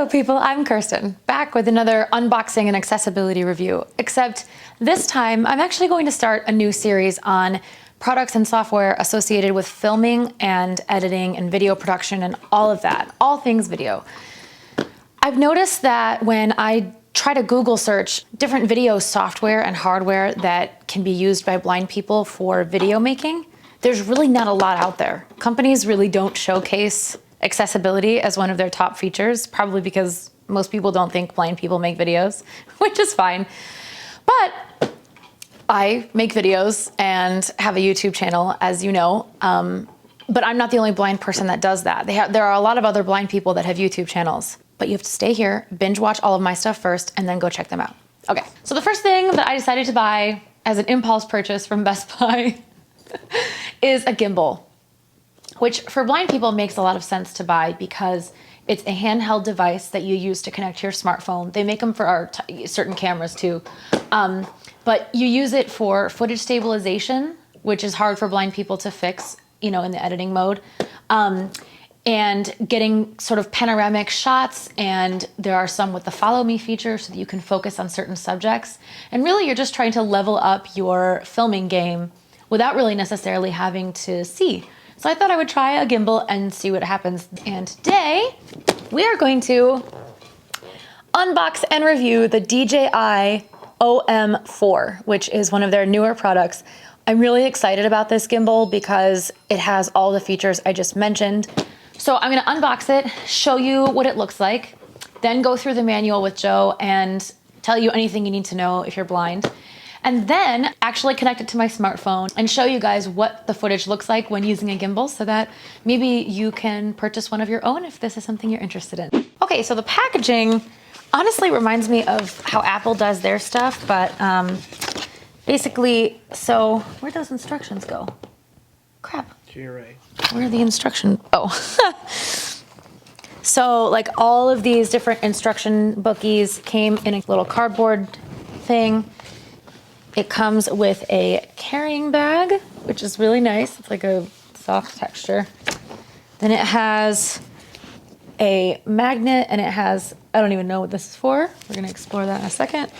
Hello people, I'm Kirsten, back with another unboxing and accessibility review, except this time I'm actually going to start a new series on products and software associated with filming and editing and video production and all of that, all things video. I've noticed that when I try to Google search different video software and hardware that can be used by blind people for video making, there's really not a lot out there. Companies really don't showcase accessibility as one of their top features, probably because most people don't think blind people make videos, which is fine. But I make videos and have a YouTube channel, as you know, but I'm not the only blind person that does that. There are a lot of other blind people that have YouTube channels, but you have to stay here, binge watch all of my stuff first, and then go check them out. Okay, so the first thing that I decided to buy as an impulse purchase from Best Buy is a gimbal, which for blind people makes a lot of sense to buy because it's a handheld device that you use to connect to your smartphone. They make them for our certain cameras too. But you use it for footage stabilization, which is hard for blind people to fix, you know, in the editing mode. And getting sort of panoramic shots, and there are some with the follow me feature so that you can focus on certain subjects. And really you're just trying to level up your filming game without really necessarily having to see. So I thought I would try a gimbal and see what happens. And today we are going to unbox and review the DJI OM4, which is one of their newer products. I'm really excited about this gimbal because it has all the features I just mentioned. So I'm gonna unbox it, show you what it looks like, then go through the manual with Joe and tell you anything you need to know if you're blind. And then actually connect it to my smartphone and show you guys what the footage looks like when using a gimbal so that maybe you can purchase one of your own if this is something you're interested in. Okay, so the packaging honestly reminds me of how Apple does their stuff, but basically, so where'd those instructions go? Crap. To your right. Where are the instructions? Oh. So like all of these different instruction bookies came in a little cardboard thing. It comes with a carrying bag, which is really nice. It's like a soft texture. Then it has a magnet and it has, I don't even know what this is for. We're gonna explore that in a second.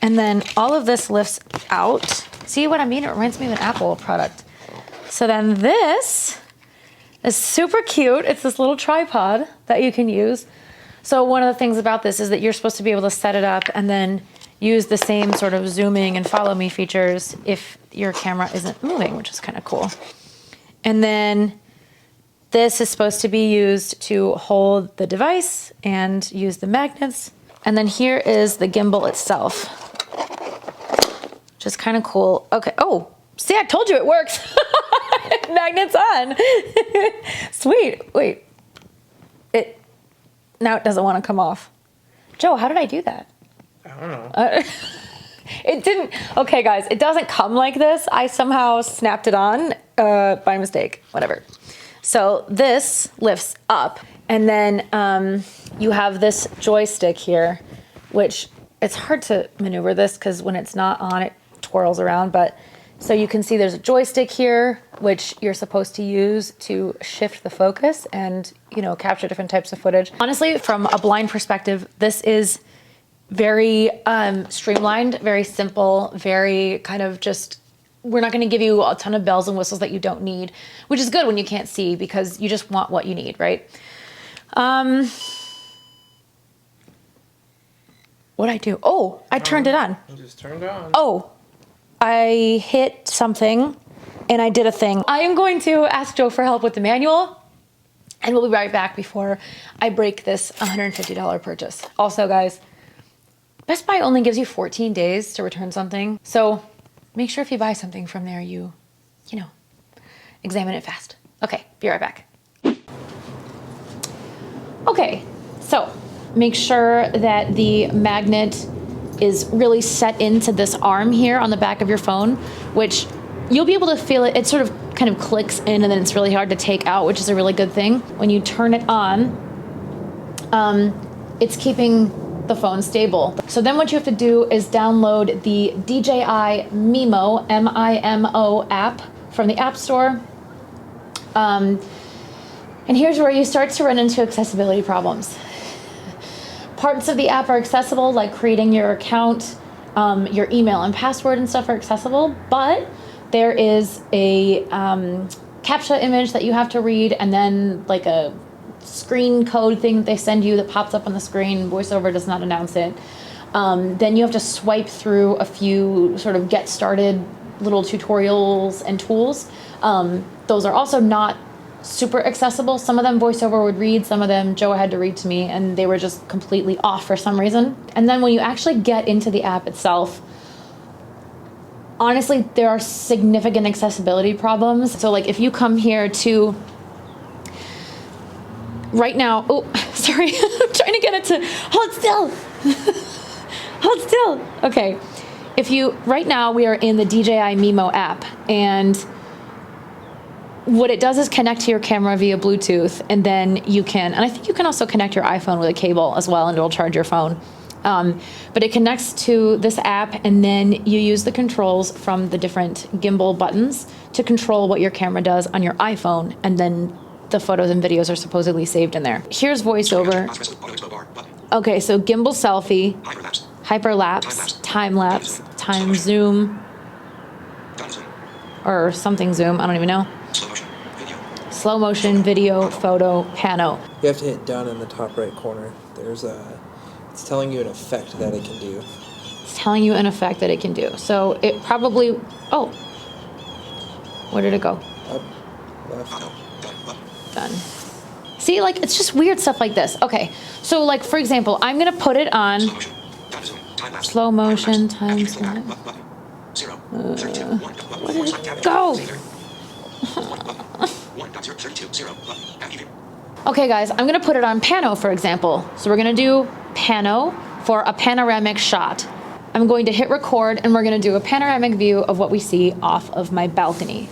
And then all of this lifts out. See what I mean? It reminds me of an Apple product. So then this is super cute. It's this little tripod that you can use. So one of the things about this is that you're supposed to be able to set it up and then use the same sort of zooming and follow me features if your camera isn't moving, which is kind of cool. And then this is supposed to be used to hold the device and use the magnets. And then here is the gimbal itself, which is kind of cool. Okay, oh, see, I told you it works. Magnets on. Sweet, wait. Now it doesn't want to come off. Joe, how did I do that? I don't know. It didn't, okay guys, it doesn't come like this. I somehow snapped it on by mistake, whatever. So this lifts up and then you have this joystick here, which it's hard to maneuver this because when it's not on, it twirls around, but so you can see there's a joystick here, which you're supposed to use to shift the focus and, you know, capture different types of footage. Honestly, from a blind perspective, this is very streamlined, very simple, very kind of just, we're not gonna give you a ton of bells and whistles that you don't need, which is good when you can't see because you just want what you need, right? What'd I do? Oh, I turned it on. You just turned on. Oh, I hit something and I did a thing. I am going to ask Joe for help with the manual and we'll be right back before I break this $150 purchase. Also guys, Best Buy only gives you 14 days to return something. So make sure if you buy something from there, you know, examine it fast. Okay, be right back. Okay, so make sure that the magnet is really set into this arm here on the back of your phone, which you'll be able to feel it. It sort of kind of clicks in and then it's really hard to take out, which is a really good thing. When you turn it on, it's keeping the phone stable. So then what you have to do is download the DJI Mimo, M-I-M-O app from the App Store. And here's where you start to run into accessibility problems. Parts of the app are accessible, like creating your account, your email and password and stuff are accessible, but there is a CAPTCHA image that you have to read, and then like a screen code thing that they send you that pops up on the screen. VoiceOver does not announce it. Then you have to swipe through a few sort of get started little tutorials and tools. Those are also not super accessible. Some of them VoiceOver would read, some of them Joe had to read to me, and they were just completely off for some reason. And then when you actually get into the app itself, honestly, there are significant accessibility problems. So like if you come here to right now, oh, sorry, I'm trying to get it to hold still. Hold still. Okay. If you, right now we are in the DJI Mimo app, and what it does is connect to your camera via Bluetooth, and then you can, and I think you can also connect your iPhone with a cable as well, and it'll charge your phone. But it connects to this app, and then you use the controls from the different gimbal buttons to control what your camera does on your iPhone, and then the photos and videos are supposedly saved in there. Here's VoiceOver. Okay, so gimbal selfie, hyperlapse, time lapse, time zoom, or something zoom, I don't even know. Slow motion, video, photo, pano. You have to hit done in the top right corner. There's it's telling you an effect that it can do. It's telling you an effect that it can do. So it probably, oh, where did it go? Up, left. Done. See, like, it's just weird stuff like this. Okay, so like, for example, I'm gonna put it on slow motion, time slap. Where did it go? Okay guys, I'm gonna put it on pano, for example. So we're gonna do pano for a panoramic shot. I'm going to hit record, and we're gonna do a panoramic view of what we see off of my balcony.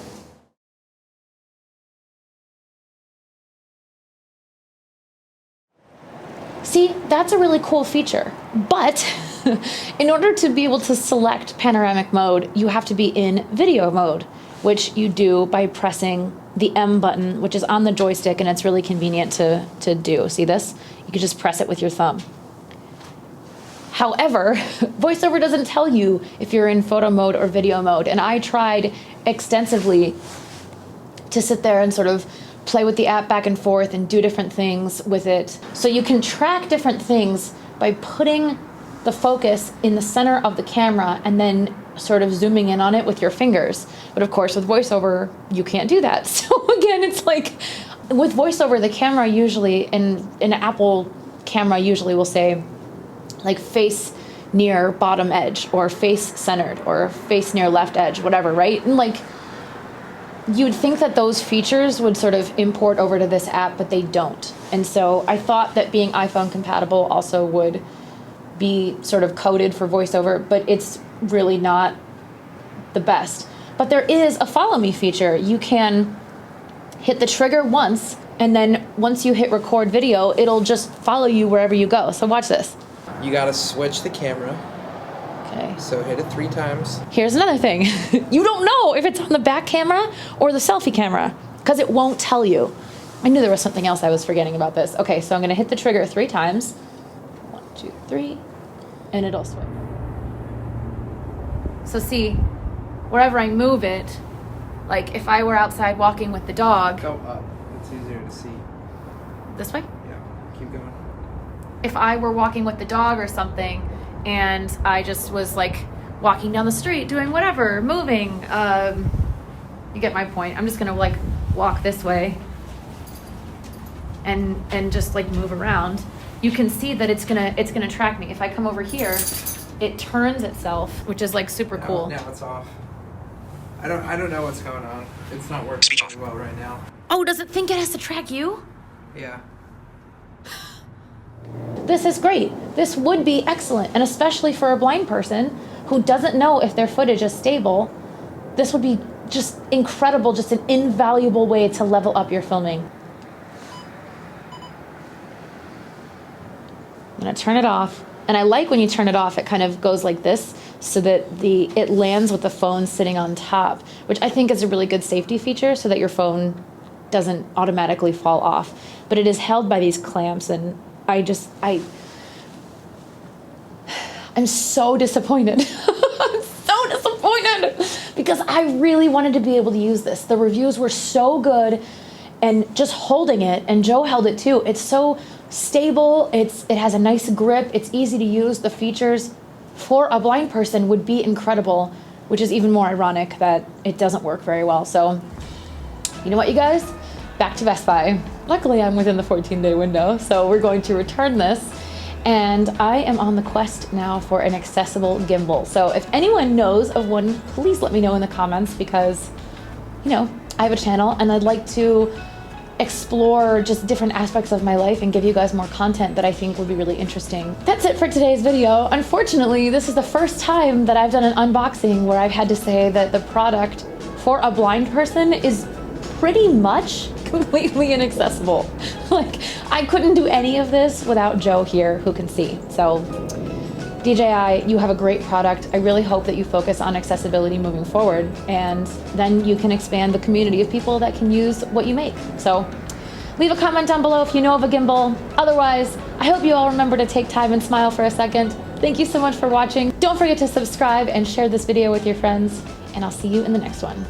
See, that's a really cool feature, but in order to be able to select panoramic mode, you have to be in video mode, which you do by pressing the M button, which is on the joystick, and it's really convenient to do. See this? You can just press it with your thumb. However, VoiceOver doesn't tell you if you're in photo mode or video mode, and I tried extensively to sit there and sort of play with the app back and forth and do different things with it. So you can track different things by putting the focus in the center of the camera and then sort of zooming in on it with your fingers. But of course with VoiceOver, you can't do that. So again, it's like with VoiceOver, the camera usually, an Apple camera usually will say like face near bottom edge or face centered or face near left edge, whatever, right? And like, you'd think that those features would sort of import over to this app, but they don't. And so I thought that being iPhone compatible also would be sort of coded for VoiceOver, but it's really not the best. But there is a follow me feature. You can hit the trigger once, and then once you hit record video, it'll just follow you wherever you go. So watch this. You gotta switch the camera. Okay. So hit it 3 times. Here's another thing. You don't know if it's on the back camera or the selfie camera, because it won't tell you. I knew there was something else I was forgetting about this. Okay, so I'm gonna hit the trigger 3 times. 1, 2, 3, and it'll switch. So see, wherever I move it, like if I were outside walking with the dog. Go up. It's easier to see. This way? Yeah, keep going. If I were walking with the dog or something, and I just was like walking down the street doing whatever, moving, you get my point. I'm just gonna like walk this way and just like move around. You can see that it's gonna track me. If I come over here, it turns itself, which is like super cool. Now it's off. I don't know what's going on. It's not working well right now. Oh, does it think it has to track you? Yeah. This is great. This would be excellent, and especially for a blind person who doesn't know if their footage is stable, this would be just incredible, just an invaluable way to level up your filming. I'm gonna turn it off, and I like when you turn it off, it kind of goes like this, so that it lands with the phone sitting on top, which I think is a really good safety feature, so that your phone doesn't automatically fall off. But it is held by these clamps, and I'm so disappointed. I'm so disappointed because I really wanted to be able to use this. The reviews were so good, and just holding it, and Joe held it too. It's so stable. It has a nice grip. It's easy to use. The features for a blind person would be incredible, which is even more ironic that it doesn't work very well. So, you know what, you guys? Back to Best Buy. Luckily, I'm within the 14-day window, so we're going to return this. And I am on the quest now for an accessible gimbal. So if anyone knows of one, please let me know in the comments, because, you know, I have a channel and I'd like to explore just different aspects of my life and give you guys more content that I think would be really interesting. That's it for today's video. Unfortunately, this is the first time that I've done an unboxing where I've had to say that the product for a blind person is pretty much completely inaccessible. Like, I couldn't do any of this without Joe here who can see. So DJI, you have a great product. I really hope that you focus on accessibility moving forward, and then you can expand the community of people that can use what you make. So leave a comment down below if you know of a gimbal. Otherwise, I hope you all remember to take time and smile for a second. Thank you so much for watching. Don't forget to subscribe and share this video with your friends, and I'll see you in the next one.